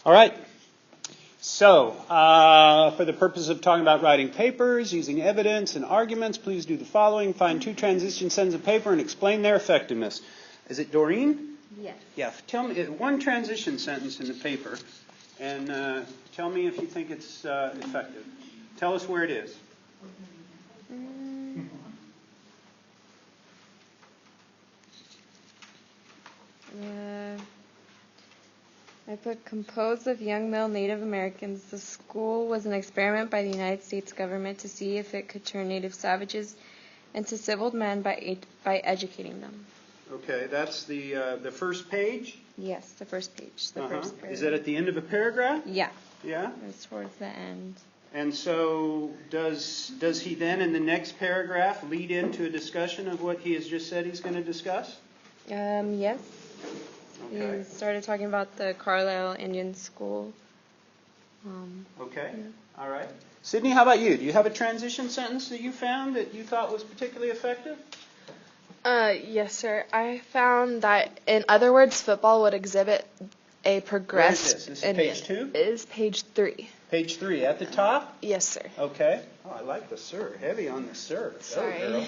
All right. So, for the purpose of talking about writing papers, using evidence and arguments, please do the following. Find 2 transition sentences of paper and explain their effectiveness. Is it Doreen? Yes. Yeah. Tell me 1 transition sentence in the paper, and tell me if you think it's effective. Tell us where it is. I put composed of young male Native Americans. The school was an experiment by the United States government to see if it could turn native savages into civil men by educating them. Okay, that's the first page? Yes, the first page. The first paragraph. Is that at the end of a paragraph? Yeah. Yeah? It's towards the end. And so does he then in the next paragraph lead into a discussion of what he has just said he's going to discuss? Yes. Okay. He started talking about the Carlisle Indian School. Okay. Yeah. All right. Sydney, how about you? Do you have a transition sentence that you found that you thought was particularly effective? Yes, sir. I found that, in other words, football would exhibit a progressed. Where is this? This is page 2? It is page 3. Page 3 at the top? Yes, sir. Okay. Oh, I like the sir. Heavy on the sir. Sorry. Go,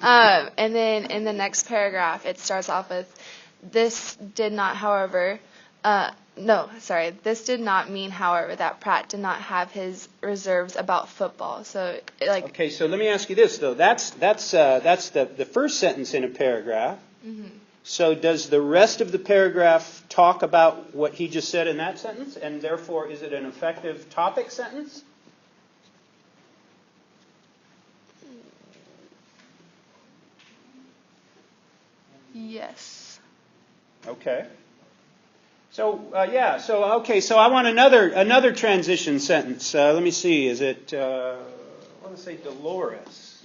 And then in the next paragraph, it starts off with, this did not, however, this did not mean, however, that Pratt did not have his reserves about football. So, Okay, so let me ask you this, though. That's the first sentence in a paragraph. Mm-hmm. So does the rest of the paragraph talk about what he just said in that sentence? And therefore, is it an effective topic sentence? Yes. Okay. So so I want another transition sentence. Let me see. Is it? I want to say Dolores.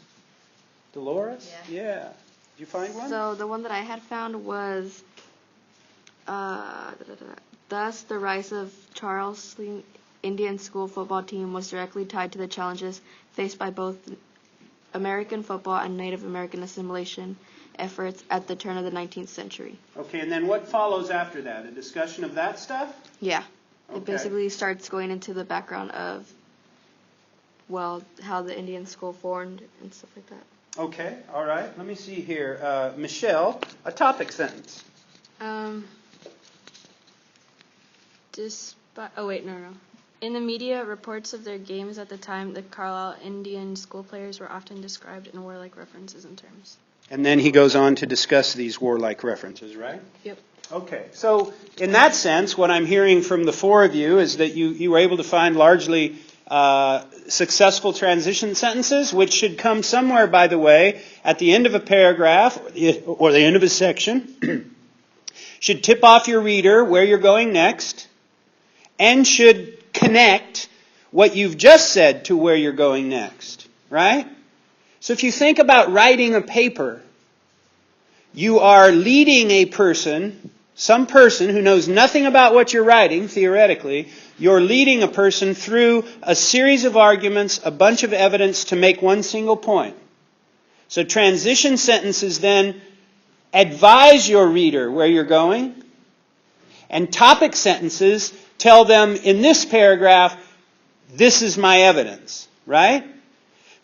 Dolores? Yeah. Did you find one? So the one that I had found was, thus the rise of Charleston Indian school football team was directly tied to the challenges faced by both American football and Native American assimilation efforts at the turn of the 19th century. Okay, and then what follows after that? A discussion of that stuff? Yeah. Okay. It basically starts going into the background of, how the Indian school formed and stuff like that. Okay, all right. Let me see here. Michelle, a topic sentence. In the media, reports of their games at the time, the Carlisle Indian school players were often described in warlike references and terms. And then he goes on to discuss these warlike references, right? Yep. Okay, so in that sense, what I'm hearing from the 4 of you is that you were able to find largely successful transition sentences, which should come somewhere, by the way, at the end of a paragraph or the end of a section, should tip off your reader where you're going next, and should connect what you've just said to where you're going next, right? So if you think about writing a paper, you are leading a person, some person who knows nothing about what you're writing, theoretically, you're leading a person through a series of arguments, a bunch of evidence to make one single point. So transition sentences then advise your reader where you're going, and topic sentences tell them in this paragraph, this is my evidence, right?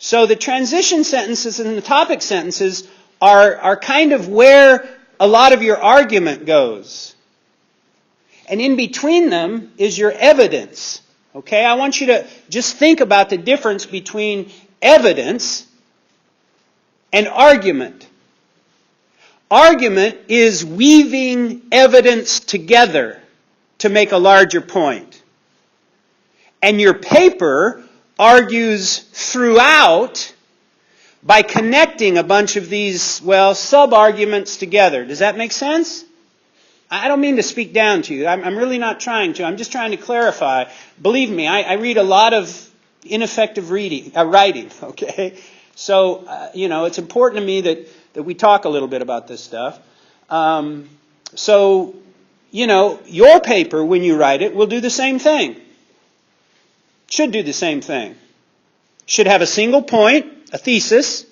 So the transition sentences and the topic sentences are kind of where a lot of your argument goes. And in between them is your evidence. Okay, I want you to just think about the difference between evidence and argument. Argument is weaving evidence together to make a larger point. And your paper argues throughout by connecting a bunch of these, sub-arguments together. Does that make sense? I don't mean to speak down to you. I'm really not trying to. I'm just trying to clarify. Believe me, I read a lot of ineffective writing, okay? So, it's important to me that we talk a little bit about this stuff. Your paper, when you write it, will do the same thing. Should do the same thing. Should have a single point, a thesis,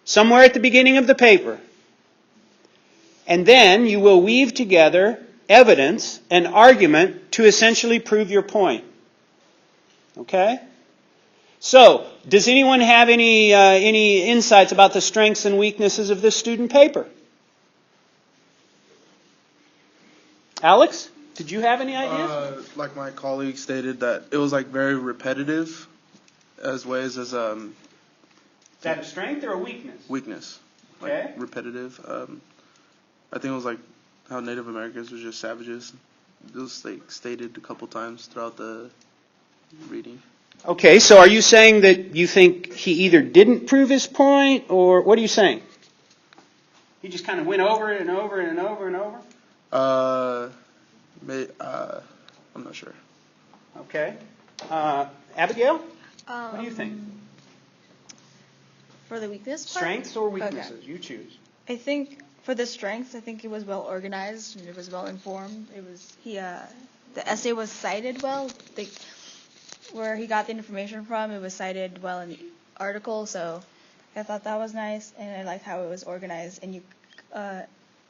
somewhere at the beginning of the paper. And then you will weave together evidence and argument to essentially prove your point. Okay? So, does anyone have any insights about the strengths and weaknesses of this student paper? Alex, did you have any ideas? Like my colleague stated, that it was like very repetitive, as ways as Is that a strength or a weakness? weakness. Okay. Like repetitive. I think it was like how Native Americans were just savages. It was like stated a couple times throughout the reading. Okay, so are you saying that you think he either didn't prove his point, or what are you saying? He just kind of went over it and over it and over and over? I'm not sure. Okay. Abigail, what do you think? For the weakness part? Strengths or weaknesses? You choose. I think for the strengths, I think it was well organized and it was well informed. The essay was cited well. Where he got the information from, it was cited well in the article, so I thought that was nice, and I liked how it was organized, and you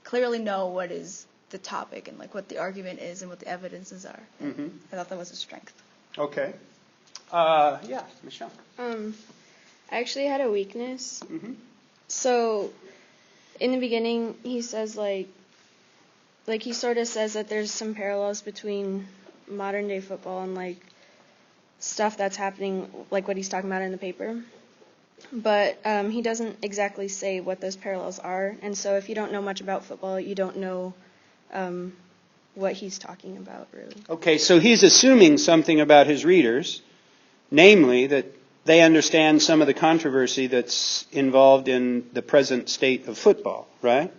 clearly know what is the topic and like what the argument is and what the evidences are. Mm-hmm. I thought that was a strength. Okay. Yeah, Michelle. I actually had a weakness. Mm-hmm. So, in the beginning, he says like he sort of says that there's some parallels between modern day football and like stuff that's happening, like what he's talking about in the paper. But he doesn't exactly say what those parallels are, and so if you don't know much about football, you don't know what he's talking about, really. Okay, so he's assuming something about his readers, namely that they understand some of the controversy that's involved in the present state of football, right?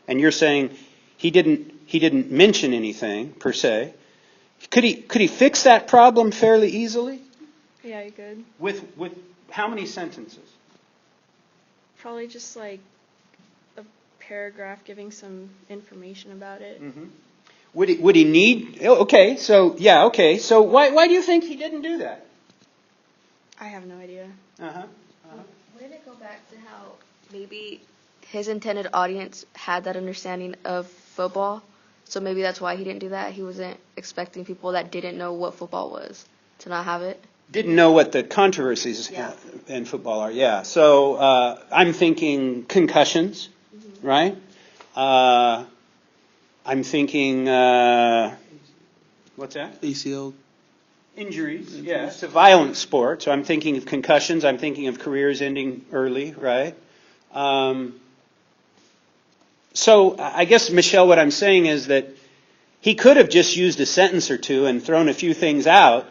And you're saying he didn't mention anything per se. Could he fix that problem fairly easily? Yeah, you could. With how many sentences? Probably just like a paragraph giving some information about it. Mm-hmm. Would he need? Okay, so yeah, okay. So why do you think he didn't do that? I have no idea. Wouldn't it go back to how maybe his intended audience had that understanding of football? So maybe that's why he didn't do that. He wasn't expecting people that didn't know what football was to not have it. Didn't know what the controversies in football are. Yeah. So I'm thinking concussions, right? I'm thinking what's that? ACL. Injuries. Yeah, it's a violent sport, so I'm thinking of concussions. I'm thinking of careers ending early, right? So I guess, Michelle, what I'm saying is that he could have just used a sentence or two and thrown a few things out,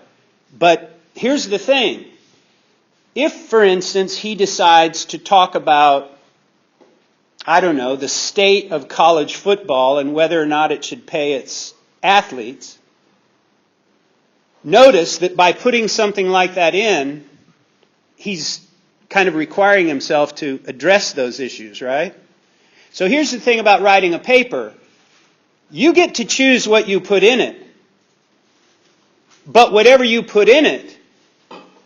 but here's the thing. If, for instance, he decides to talk about, I don't know, the state of college football and whether or not it should pay its athletes, notice that by putting something like that in, he's kind of requiring himself to address those issues, right? So here's the thing about writing a paper. You get to choose what you put in it. But whatever you put in it,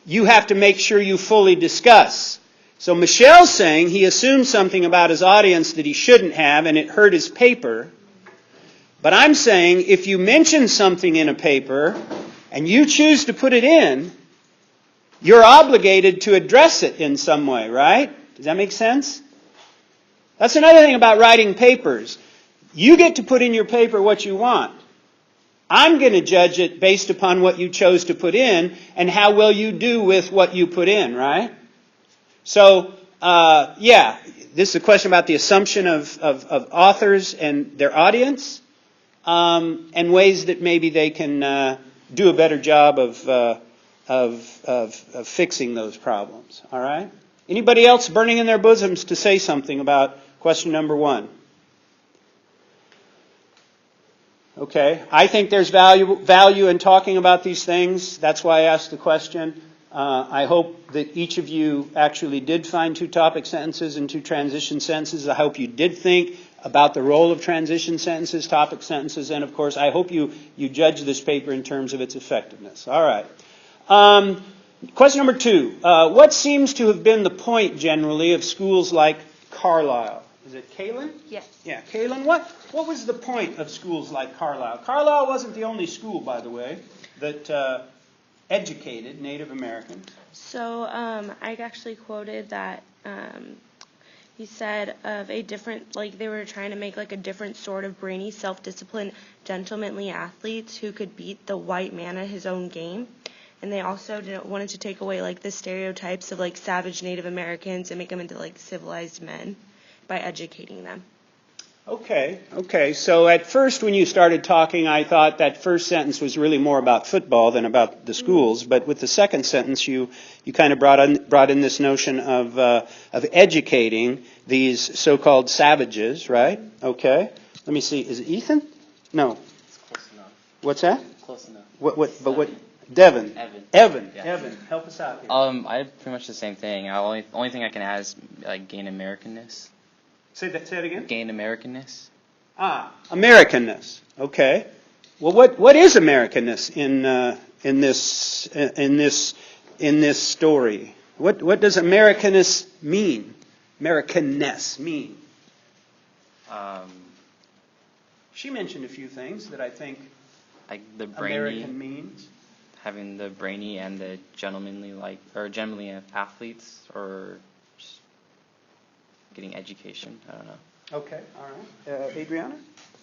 you have to make sure you fully discuss. So Michelle's saying he assumed something about his audience that he shouldn't have, and it hurt his paper. But I'm saying if you mention something in a paper and you choose to put it in, you're obligated to address it in some way, right? Does that make sense? That's another thing about writing papers. You get to put in your paper what you want. I'm going to judge it based upon what you chose to put in and how well you do with what you put in, right? So, this is a question about the assumption of authors and their audience, and ways that maybe they can do a better job of fixing those problems. All right? Anybody else burning in their bosoms to say something about question number 1? Okay, I think there's value in talking about these things. That's why I asked the question. I hope that each of you actually did find 2 topic sentences and 2 transition sentences. I hope you did think about the role of transition sentences, topic sentences, and of course, I hope you judge this paper in terms of its effectiveness. All right. Question number 2. What seems to have been the point, generally, of schools like Carlisle? Is it Kaylin? Yes. Yeah, Kaylin, what What was the point of schools like Carlisle? Carlisle wasn't the only school, by the way, that educated Native Americans. So I actually quoted that he said of a different, like they were trying to make like a different sort of brainy, self-disciplined, gentlemanly athletes who could beat the white man at his own game. And they also wanted to take away like the stereotypes of like savage Native Americans and make them into like civilized men by educating them. Okay. So at first when you started talking, I thought that first sentence was really more about football than about the schools. But with the second sentence, you kind of brought in this notion of educating these so-called savages, right? Okay. Let me see. Is it Ethan? No. It's close enough. What's that? Close enough. What? Devin. Evan. Yeah. Evan, help us out here. I have pretty much the same thing. Only thing I can add is like gain Americanness. Say that again. Gain Americanness. Americanness. Okay. Well, what is Americanness in this story? What does Americanness mean? Americanness mean? She mentioned a few things that I think Like the brainy, American means. having the brainy and the gentlemanly, gentlemanly athletes, or just getting education. I don't know. Okay, all right. Adriana?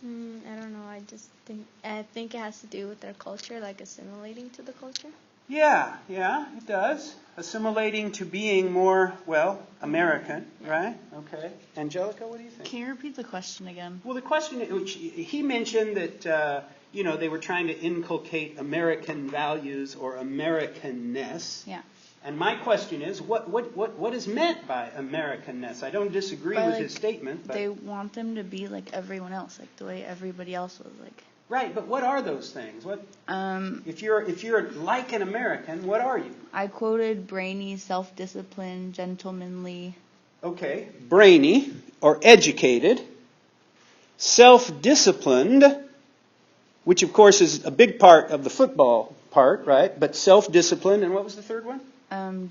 I don't know. I think it has to do with their culture, like assimilating to the culture. Yeah, it does. Assimilating to being more, American, right? Okay. Angelica, what do you think? Can you repeat the question again? Well, the question, which he mentioned that, they were trying to inculcate American values or Americanness. Yeah. And my question is, what is meant by Americanness? I don't disagree with his statement. But They want them to be like everyone else, like the way everybody else was. Like. Right, but what are those things? If you're like an American, what are you? I quoted brainy, self-disciplined, gentlemanly. Okay, brainy or educated, self-disciplined, which of course is a big part of the football part, right? But self-disciplined, and what was the third one?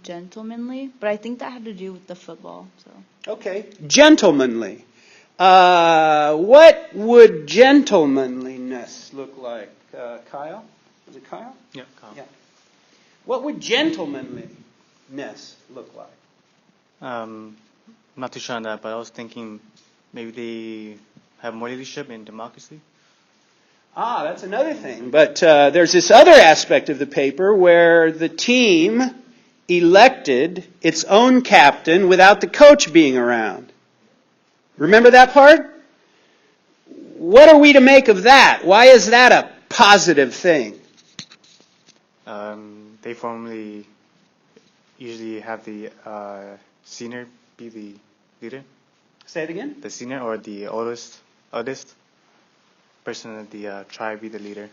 Gentlemanly, but I think that had to do with the football. So. Okay, gentlemanly. What would gentlemanliness look like? Kyle? Was it Kyle? Yeah, Kyle. Yeah. What would gentlemanliness look like? I'm not too sure on that, but I was thinking maybe they have more leadership in democracy. That's another thing. But there's this other aspect of the paper where the team elected its own captain without the coach being around. Remember that part? What are we to make of that? Why is that a positive thing? They formally usually have the senior be the leader. Say it again? The senior or the oldest person of the tribe be the leader.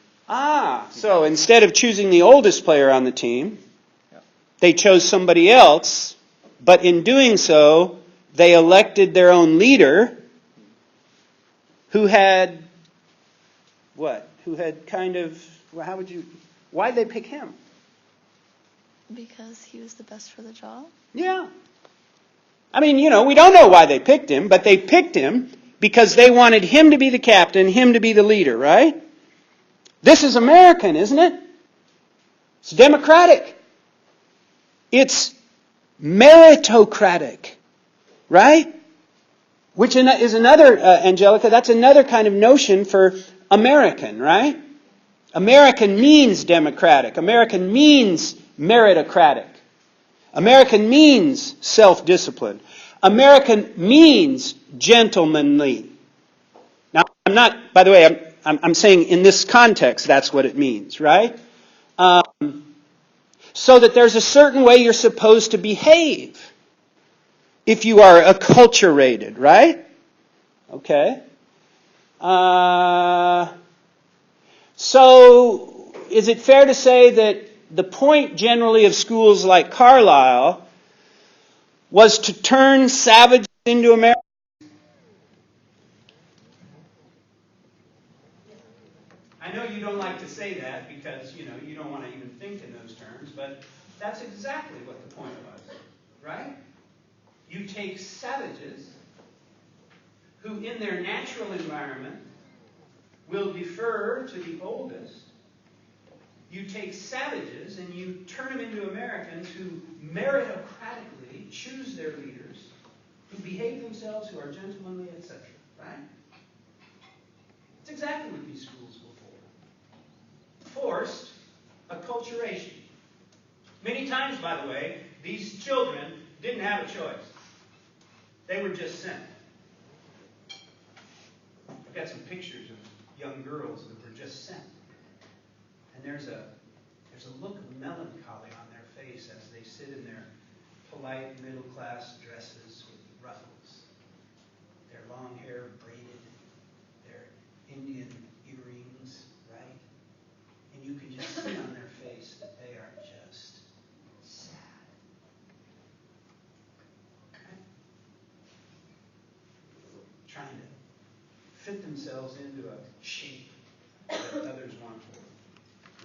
So instead of choosing the oldest player on the team, they chose somebody else, but in doing so, they elected their own leader who had what? Who had kind of, why'd they pick him? Because he was the best for the job. Yeah. I mean, we don't know why they picked him, but they picked him because they wanted him to be the captain, him to be the leader, right? This is American, isn't it? It's democratic. It's meritocratic, right? Which is another, Angelica, that's another kind of notion for American, right? American means democratic. American means meritocratic. American means self-discipline. American means gentlemanly. Now, I'm not, by the way, I'm saying in this context, that's what it means, right? So that there's a certain way you're supposed to behave if you are acculturated, right? Okay. So, is it fair to say that the point generally of schools like Carlisle was to turn savages into Americans? I know you don't like to say that because, you don't want to even think in those terms, but that's exactly what the point was, right? You take savages who in their natural environment will defer to the oldest. You take savages and you turn them into Americans who meritocratically choose their leaders, who behave themselves, who are gentlemanly, etc. Right? It's exactly what these schools were for. Forced acculturation. Many times, by the way, these children didn't have a choice. They were just sent. I've got some pictures of young girls that were just sent. And there's a look of melancholy on their face as they sit in their polite middle-class dresses with ruffles, their long hair braided, their Indian earrings, right? And you can just see on their face that they are just sad. Okay? Trying to fit themselves into a shape that others want for them.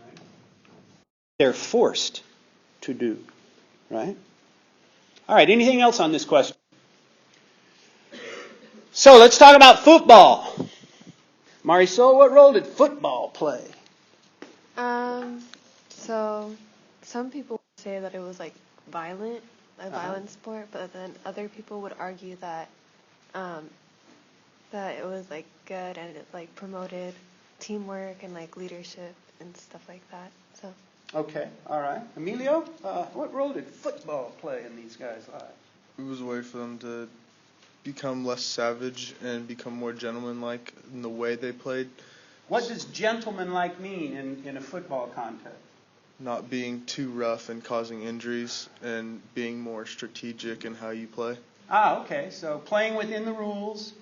Right? They're forced to do. Right? All right, anything else on this question? So let's talk about football. Marisol, what role did football play? So some people say that it was like violent, a violent sport, but then other people would argue that that it was like good and it like promoted teamwork and like leadership and stuff like that. So. Okay, all right. Emilio, what role did football play in these guys' lives? It was a way for them to become less savage and become more gentlemanlike in the way they played. What does gentlemanlike mean in a football context? Not being too rough and causing injuries, and being more strategic in how you play. Okay. So playing within the rules,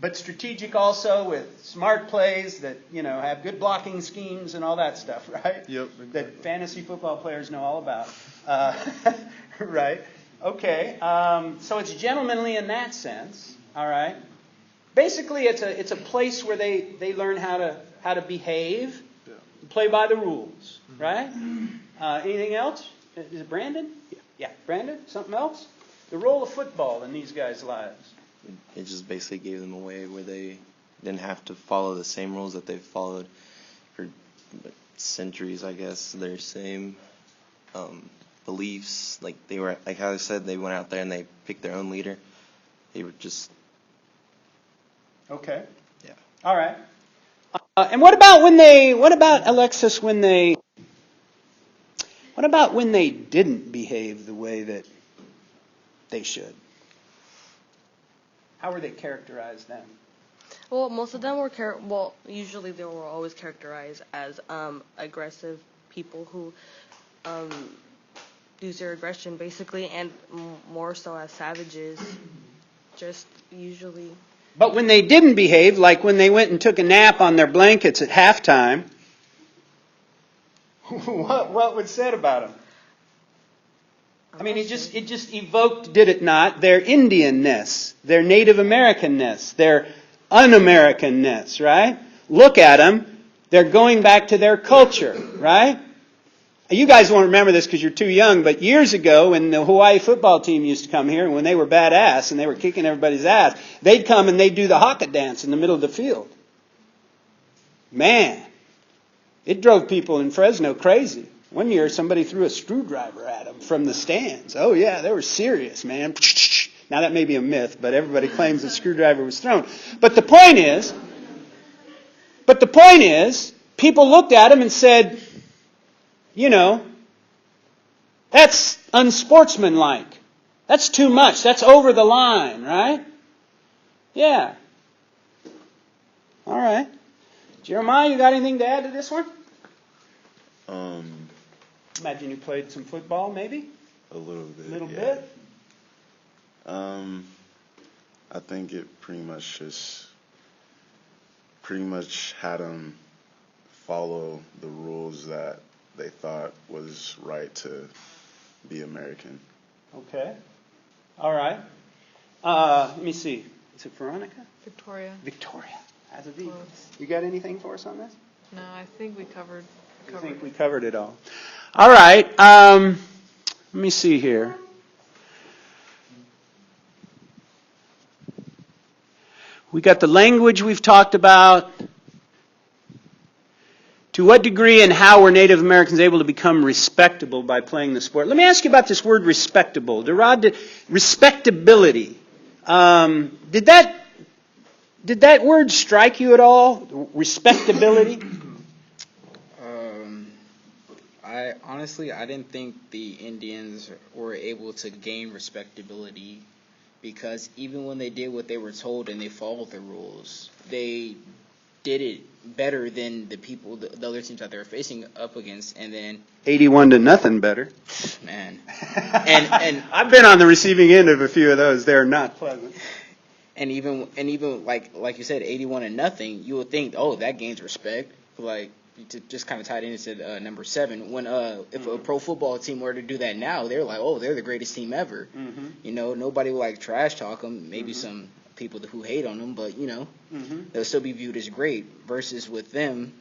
but strategic also with smart plays that, have good blocking schemes and all that stuff, right? Yep. Exactly. That fantasy football players know all about. Right? Okay. So it's gentlemanly in that sense. All right. Basically, it's a place where they learn how to behave, play by the rules, right? Anything else? Is it Brandon? Yeah, Brandon. Something else? The role of football in these guys' lives. It just basically gave them a way where they didn't have to follow the same rules that they've followed for centuries, I guess. Their same beliefs. Like they were, like how I said, they went out there and they picked their own leader. They were just. Okay. Yeah. All right. And what about Alexis, when they didn't behave the way that they should? How were they characterized then? Well, most of them were usually they were always characterized as aggressive people who use their aggression basically, and more so as savages, just usually. But when they didn't behave, like when they went and took a nap on their blankets at halftime, what was said about them? I mean, it just evoked, did it not, their Indianness, their Native Americanness, their un-Americanness, right? Look at them. They're going back to their culture, right? You guys won't remember this because you're too young, but years ago when the Hawaii football team used to come here, and when they were badass and they were kicking everybody's ass, they'd come and they'd do the haka dance in the middle of the field. Man, it drove people in Fresno crazy. One year somebody threw a screwdriver at them from the stands. Oh yeah, they were serious, man. Now that may be a myth, but everybody claims the screwdriver was thrown. But the point is, people looked at him and said, that's unsportsmanlike. That's too much. That's over the line, right? Yeah. All right. Jeremiah, you got anything to add to this one? Imagine you played some football, maybe? A little bit. A little bit? I think it pretty much had them follow the rules that they thought was right to be American. Okay. All right. Let me see. Is it Veronica? Victoria. Victoria. As a V. You got anything for us on this? No, I think we covered. I think we covered it all. All right. Let me see here. We got the language we've talked about. To what degree and how were Native Americans able to become respectable by playing the sport? Let me ask you about this word respectable. Derod, respectability. Did that word strike you at all? Respectability? I didn't think the Indians were able to gain respectability because even when they did what they were told and they followed the rules, they did it better than the people, the other teams that they were facing up against, and then 81-0 better. Man, and I've been on the receiving end of a few of those. They're not pleasant. And even like you said, 81-0, you would think, oh, that gains respect. Like, to just kind of tie it into number 7. When if a pro football team were to do that now, they're like, oh, they're the greatest team ever. Mm-hmm. You know, nobody will like trash talk them. Maybe some people who hate on them, but you know, they'll still be viewed as great. Versus with them,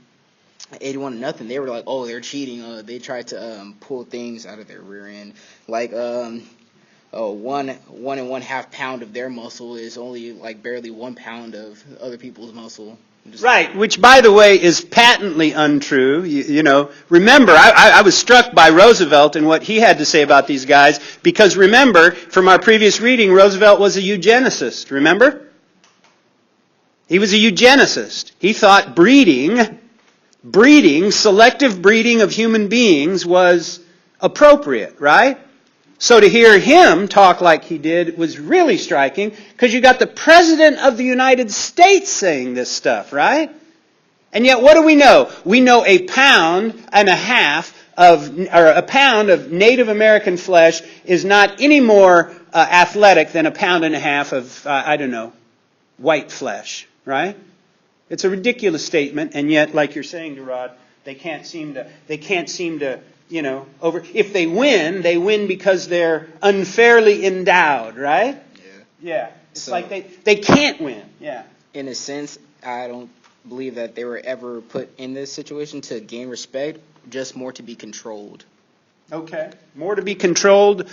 81-0, they were like, oh, they're cheating. They tried to pull things out of their rear end, like 1.5 pound of their muscle is only like barely 1 pound of other people's muscle. Right, which, by the way, is patently untrue. You know, remember, I was struck by Roosevelt and what he had to say about these guys, because remember, from our previous reading, Roosevelt was a eugenicist, remember? He was a eugenicist. He thought breeding, selective breeding of human beings was appropriate, right? So to hear him talk like he did was really striking, because you got the President of the United States saying this stuff, right? And yet what do we know? We know a pound of Native American flesh is not any more athletic than a pound and a half of, white flesh, right? It's a ridiculous statement, and yet, like you're saying, Derod, they can't seem to if they win because they're unfairly endowed, right? Yeah. It's like they can't win. Yeah. In a sense, I don't believe that they were ever put in this situation to gain respect, just more to be controlled. Okay. More to be controlled.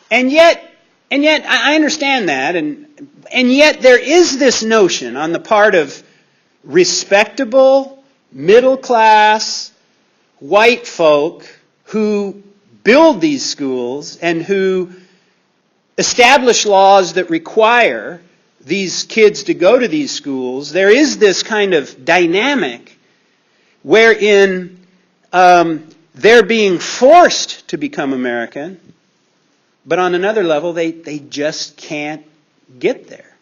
And yet I understand that, and yet there is this notion on the part of respectable, middle class, white folk who build these schools and who establish laws that require these kids to go to these schools. There is this kind of dynamic wherein they're being forced to become American, but on another level, they just can't get there.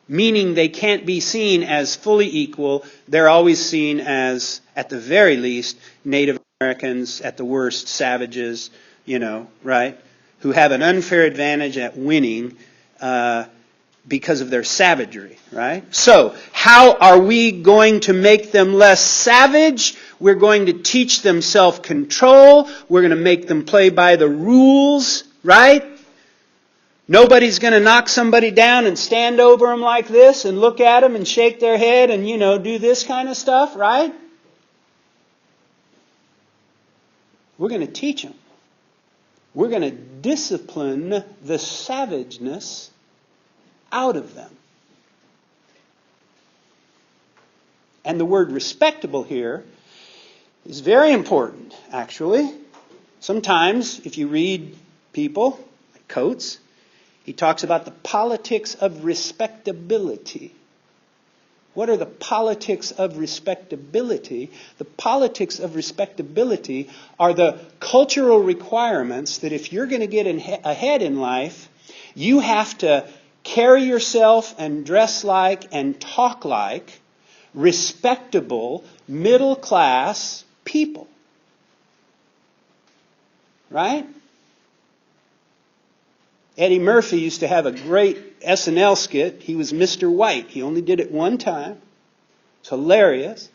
Meaning they can't be seen as fully equal. They're always seen as, at the very least, Native Americans, at the worst, savages, right? Who have an unfair advantage at winning because of their savagery, right? So, how are we going to make them less savage? We're going to teach them self-control. We're going to make them play by the rules, right? Nobody's going to knock somebody down and stand over them like this and look at them and shake their head and, do this kind of stuff, right? We're going to teach them. We're going to discipline the savageness out of them. And the word respectable here is very important, actually. Sometimes, if you read people, like Coates, he talks about the politics of respectability. What are the politics of respectability? The politics of respectability are the cultural requirements that if you're going to get ahead in life, you have to carry yourself and dress like and talk like respectable, middle-class people. Right? Eddie Murphy used to have a great SNL skit. He was Mr. White. He only did it one time. It's hilarious.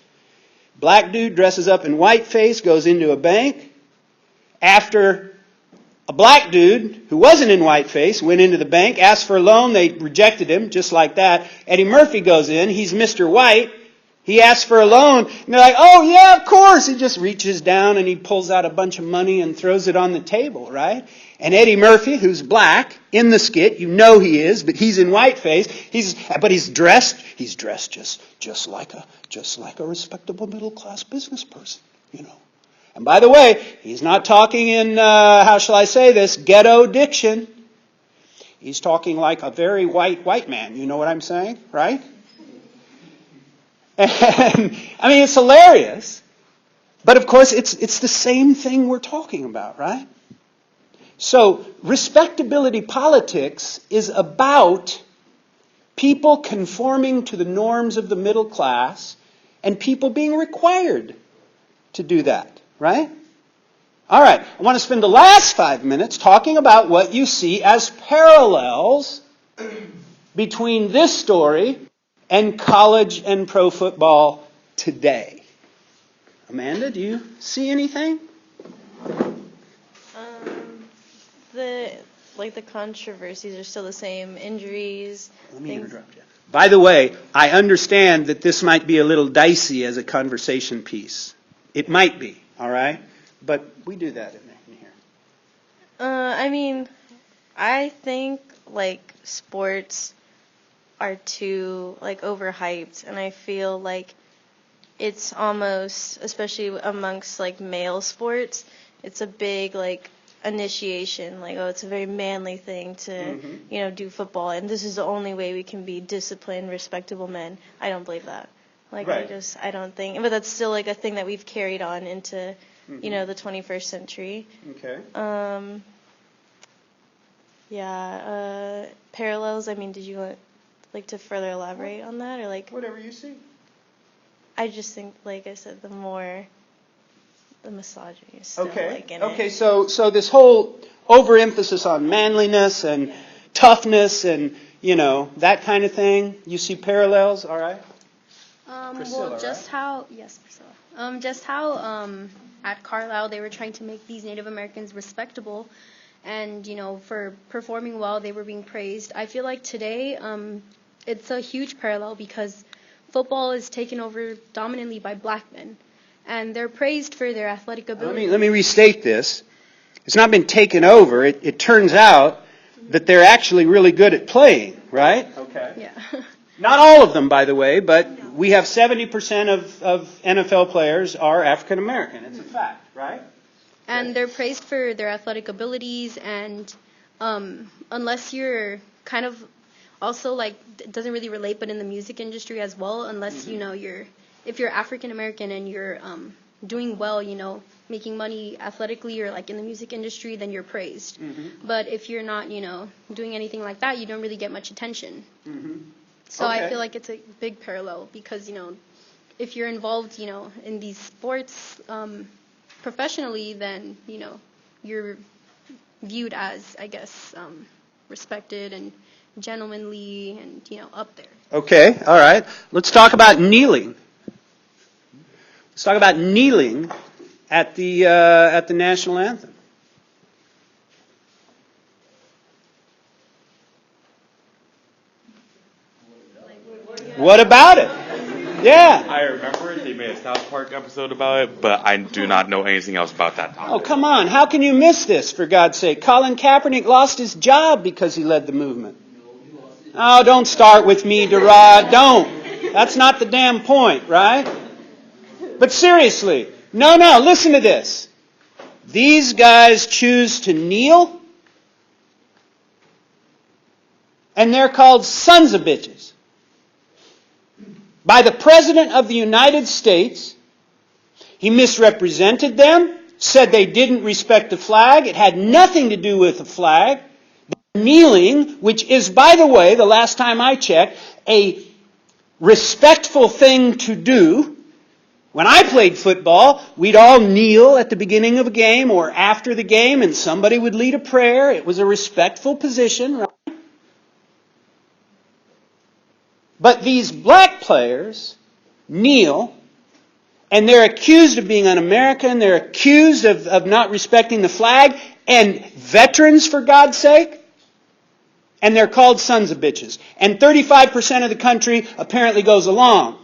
Black dude dresses up in whiteface, goes into a bank. After a black dude who wasn't in whiteface went into the bank, asked for a loan, they rejected him, just like that. Eddie Murphy goes in, he's Mr. White. He asks for a loan, and they're like, oh yeah, of course. He just reaches down and he pulls out a bunch of money and throws it on the table, right? And Eddie Murphy, who's black, in the skit, he is, but he's in whiteface. He's dressed just like a respectable middle class business person. And by the way, he's not talking in, how shall I say this, ghetto diction. He's talking like a very white man. You know what I'm saying, right? And, I mean, it's hilarious. But of course, it's the same thing we're talking about, right? So, respectability politics is about people conforming to the norms of the middle class and people being required to do that, right? All right, I want to spend the last 5 minutes talking about what you see as parallels between this story and college and pro football today. Amanda, do you see anything? The controversies are still the same. Injuries. Let me interrupt you. By the way, I understand that this might be a little dicey as a conversation piece. It might be, all right? But we do that in here. I mean, I think sports are too overhyped, and I feel like it's almost, especially amongst male sports, it's a big initiation, it's a very manly thing to do football, and this is the only way we can be disciplined, respectable men. I don't believe that. Right. I don't think, but that's still a thing that we've carried on into the 21st century. Okay. Parallels. I mean, did you want to further elaborate on that, or whatever you see? I just think, like I said, the misogyny is still in it. Okay, so this whole overemphasis on manliness and toughness and, that kind of thing, you see parallels, all right? Priscilla, Well, just how at Carlisle they were trying to make these Native Americans respectable, and for performing well they were being praised. I feel like today it's a huge parallel because football is taken over dominantly by black men, and they're praised for their athletic ability. Let me restate this. It's not been taken over. It turns out that they're actually really good at playing, right? Okay. Yeah. Not all of them, by the way, but we have 70% of NFL players are African American. It's a fact, right? And they're praised for their athletic abilities, and unless you're kind of also it doesn't really relate, but in the music industry as well, unless if you're African American and you're doing well, making money athletically or in the music industry, then you're praised. But if you're not, doing anything like that, you don't really get much attention. So I feel like it's a big parallel because, if you're involved, in these sports professionally, then, you're viewed as, I guess, respected and gentlemanly and, up there. Okay, all right. Let's talk about kneeling. Let's talk about kneeling at the national anthem. What about it? Yeah. I remember it. They made a South Park episode about it, but I do not know anything else about that topic. Oh, come on. How can you miss this, for God's sake? Colin Kaepernick lost his job because he led the movement. Oh, don't start with me, Derod. Don't. That's not the damn point, right? But seriously, no, listen to this. These guys choose to kneel, and they're called sons of bitches by the President of the United States. He misrepresented them, said they didn't respect the flag. It had nothing to do with the flag. Kneeling, which is, by the way, the last time I checked, a respectful thing to do. When I played football, we'd all kneel at the beginning of a game or after the game, and somebody would lead a prayer. It was a respectful position, right? But these black players kneel, and they're accused of being un-American, they're accused of not respecting the flag, and veterans, for God's sake, and they're called sons of bitches. And 35% of the country apparently goes along.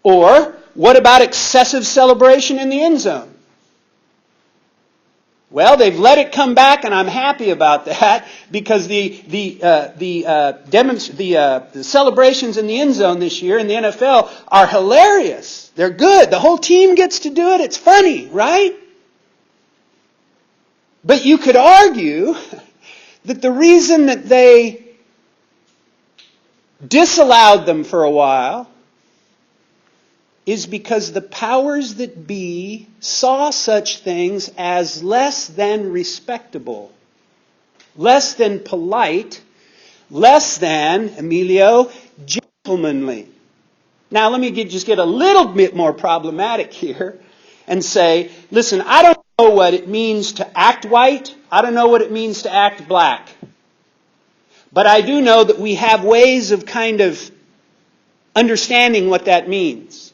Or, what about excessive celebration in the end zone? Well, they've let it come back, and I'm happy about that because the celebrations in the end zone this year in the NFL are hilarious. They're good. The whole team gets to do it. It's funny, right? But you could argue that the reason that they disallowed them for a while is because the powers that be saw such things as less than respectable, less than polite, less than, Emilio, gentlemanly. Now let me just get a little bit more problematic here and say, listen, I don't know what it means to act white. I don't know what it means to act black. But I do know that we have ways of kind of understanding what that means.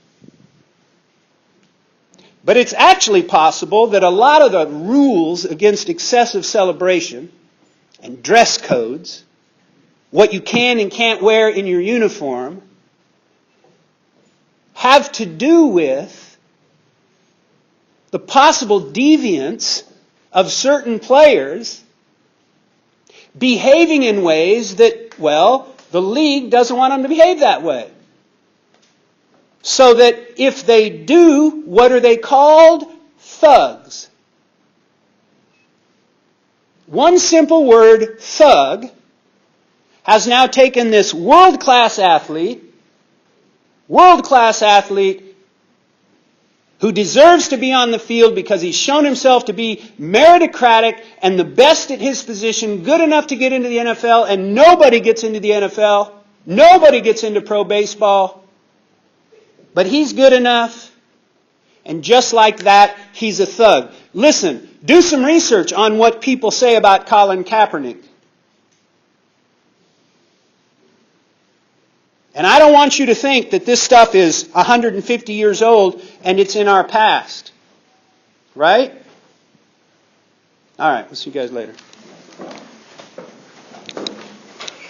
But it's actually possible that a lot of the rules against excessive celebration and dress codes, what you can and can't wear in your uniform, have to do with the possible deviance of certain players behaving in ways that, well, the league doesn't want them to behave that way. So that if they do, what are they called? Thugs. One simple word, thug, has now taken this world-class athlete who deserves to be on the field because he's shown himself to be meritocratic and the best at his position, good enough to get into the NFL, and nobody gets into the NFL, nobody gets into pro baseball. But he's good enough, and just like that, he's a thug. Listen, do some research on what people say about Colin Kaepernick. And I don't want you to think that this stuff is 150 years old and it's in our past. Right? All right, we'll see you guys later.